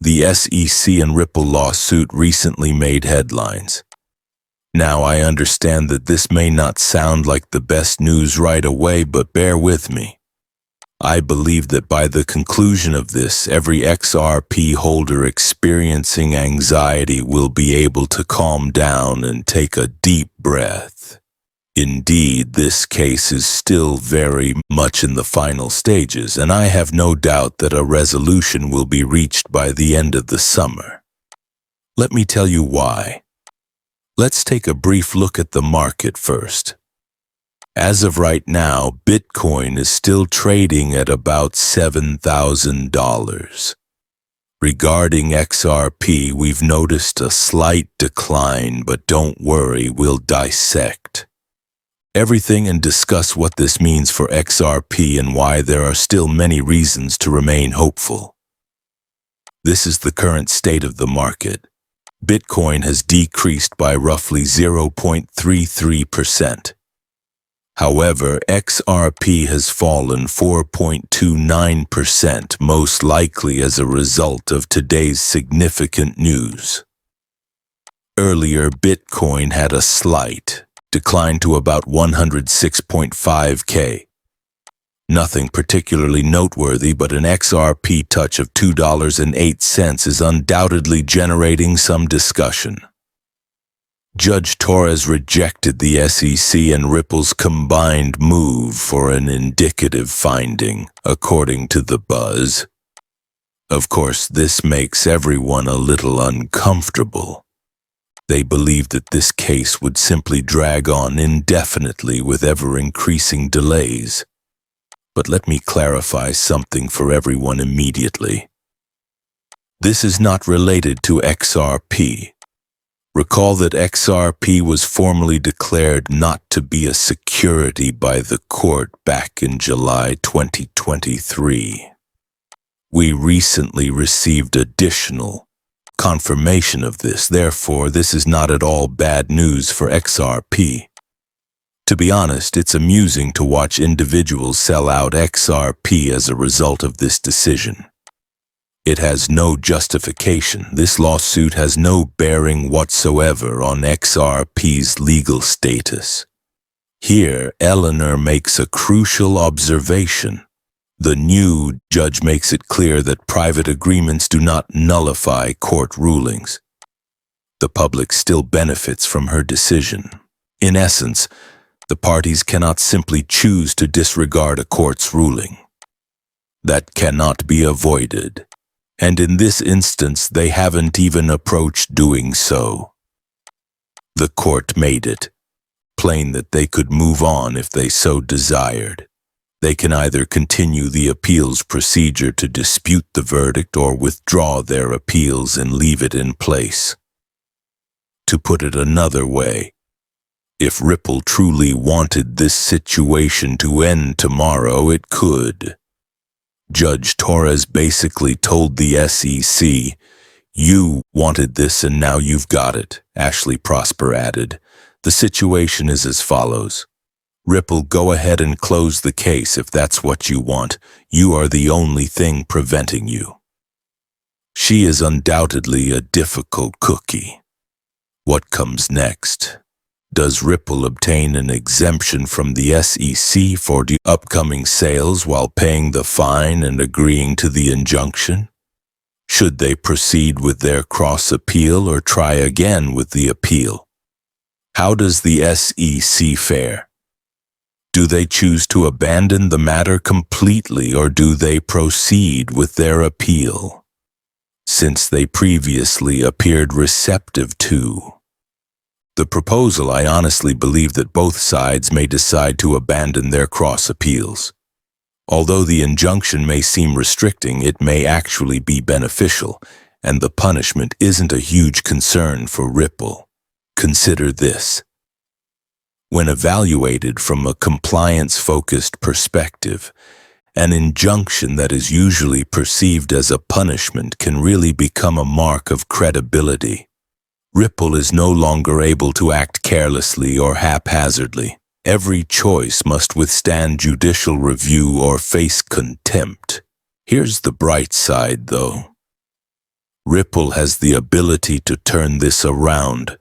The SEC and Ripple lawsuit recently made headlines. Now, I understand that this may not sound like the best news right away, but bear with me. I believe that by the conclusion of this, every XRP holder experiencing anxiety will be able to calm down and take a deep breath. Indeed, this case is still very much in the final stages, and I have no doubt that a resolution will be reached by the end of the summer. Let me tell you why. Let's take a brief look at the market first. As of right now, Bitcoin is still trading at about $7,000. Regarding XRP, we've noticed a slight decline, but don't worry, we'll dissect everything and discuss what this means for XRP and why there are still many reasons to remain hopeful. This is the current state of the market. Bitcoin has decreased by roughly 0.33%. However, XRP has fallen 4.29%, most likely as a result of today's significant news. Earlier, Bitcoin had a slight decline to about 106.5K. Nothing particularly noteworthy, but an XRP touch of $2.08 is undoubtedly generating some discussion. Judge Torres rejected the SEC and Ripple's combined move for an indicative finding, according to the buzz. Of course, this makes everyone a little uncomfortable. They believed that this case would simply drag on indefinitely with ever-increasing delays. But let me clarify something for everyone immediately. This is not related to XRP. Recall that XRP was formally declared not to be a security by the court back in July 2023. We recently received additional confirmation of this, therefore this is not at all bad news for XRP. To be honest, it's amusing to watch individuals sell out XRP as a result of this decision. It has no justification. This lawsuit has no bearing whatsoever on XRP's legal status. Here, Eleanor makes a crucial observation. The new judge makes it clear that private agreements do not nullify court rulings. The public still benefits from her decision. In essence, the parties cannot simply choose to disregard a court's ruling. That cannot be avoided. And in this instance, they haven't even approached doing so. The court made it plain that they could move on if they so desired. They can either continue the appeals procedure to dispute the verdict or withdraw their appeals and leave it in place. To put it another way, if Ripple truly wanted this situation to end tomorrow, it could. Judge Torres basically told the SEC, "You wanted this and now you've got it," Ashley Prosper added. The situation is as follows. Ripple, go ahead and close the case if that's what you want. You are the only thing preventing you. She is undoubtedly a difficult cookie. What comes next? Does Ripple obtain an exemption from the SEC for the upcoming sales while paying the fine and agreeing to the injunction? Should they proceed with their cross-appeal or try again with the appeal? How does the SEC fare? Do they choose to abandon the matter completely or do they proceed with their appeal? Since they previously appeared receptive to the proposal, I honestly believe that both sides may decide to abandon their cross-appeals. Although the injunction may seem restricting, it may actually be beneficial, and the punishment isn't a huge concern for Ripple. Consider this. When evaluated from a compliance-focused perspective, an injunction that is usually perceived as a punishment can really become a mark of credibility. Ripple is no longer able to act carelessly or haphazardly. Every choice must withstand judicial review or face contempt. Here's the bright side, though. Ripple has the ability to turn this around.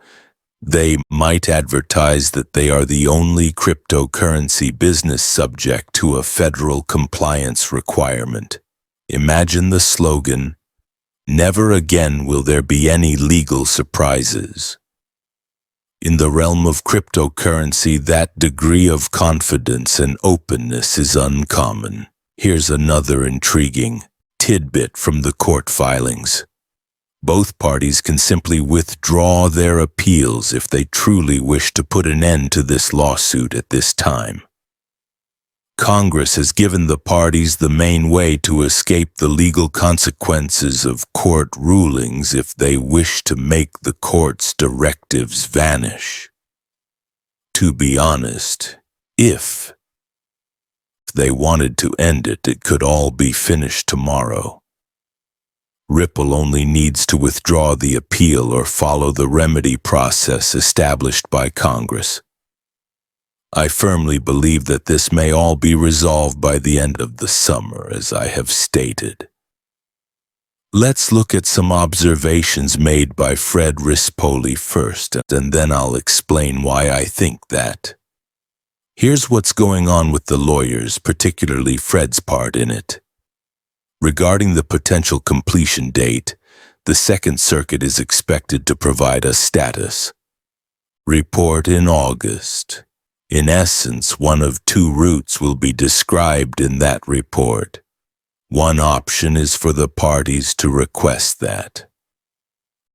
They might advertise that they are the only cryptocurrency business subject to a federal compliance requirement. Imagine the slogan, "Never again will there be any legal surprises." In the realm of cryptocurrency, that degree of confidence and openness is uncommon. Here's another intriguing tidbit from the court filings. Both parties can simply withdraw their appeals if they truly wish to put an end to this lawsuit at this time. Congress has given the parties the main way to escape the legal consequences of court rulings if they wish to make the court's directives vanish. To be honest, if they wanted to end it, it could all be finished tomorrow. Ripple only needs to withdraw the appeal or follow the remedy process established by Congress. I firmly believe that this may all be resolved by the end of the summer, as I have stated. Let's look at some observations made by Fred Rispoli first, and then I'll explain why I think that. Here's what's going on with the lawyers, particularly Fred's part in it. Regarding the potential completion date, the Second Circuit is expected to provide a status report in August. In essence, one of two routes will be described in that report. One option is for the parties to request that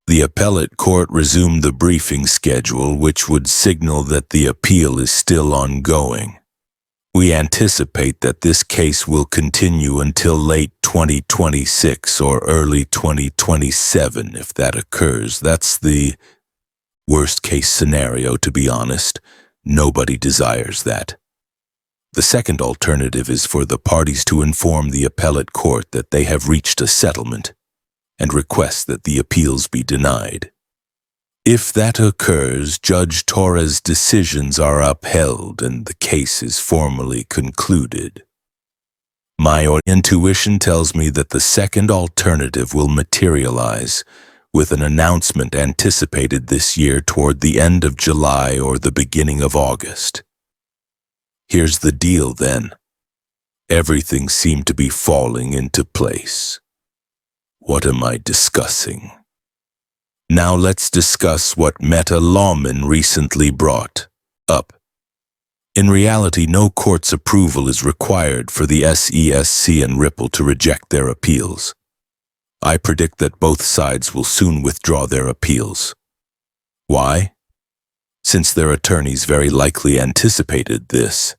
the appellate court resume the briefing schedule, which would signal that the appeal is still ongoing. We anticipate that this case will continue until late 2026 or early 2027 if that occurs. That's the worst-case scenario, to be honest. Nobody desires that. The second alternative is for the parties to inform the appellate court that they have reached a settlement and request that the appeals be denied. If that occurs, Judge Torres' decisions are upheld and the case is formally concluded. My intuition tells me that the second alternative will materialize, with an announcement anticipated this year toward the end of July or the beginning of August. Here's the deal then. Everything seemed to be falling into place. What am I discussing? Now let's discuss what Meta Lawman recently brought up. In reality, no court's approval is required for the SEC and Ripple to reject their appeals. I predict that both sides will soon withdraw their appeals. Why? Since their attorneys very likely anticipated this.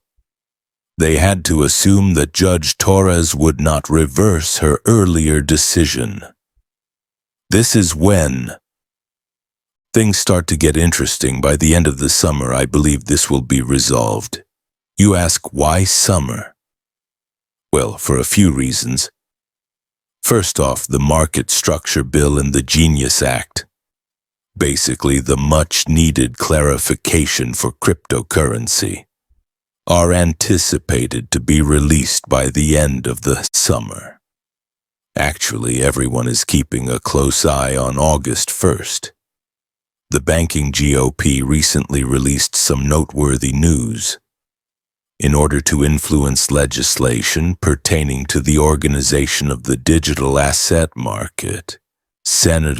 They had to assume that Judge Torres would not reverse her earlier decision. This is when things start to get interesting. By the end of the summer, I believe this will be resolved. You ask, why summer? Well, for a few reasons. First off, the Market Structure Bill and the Genius Act. Basically, the much-needed clarification for cryptocurrency are anticipated to be released by the end of the summer. Actually, everyone is keeping a close eye on August 1st. The banking GOP recently released some noteworthy news. In order to influence legislation pertaining to the organization of the digital asset market, Senator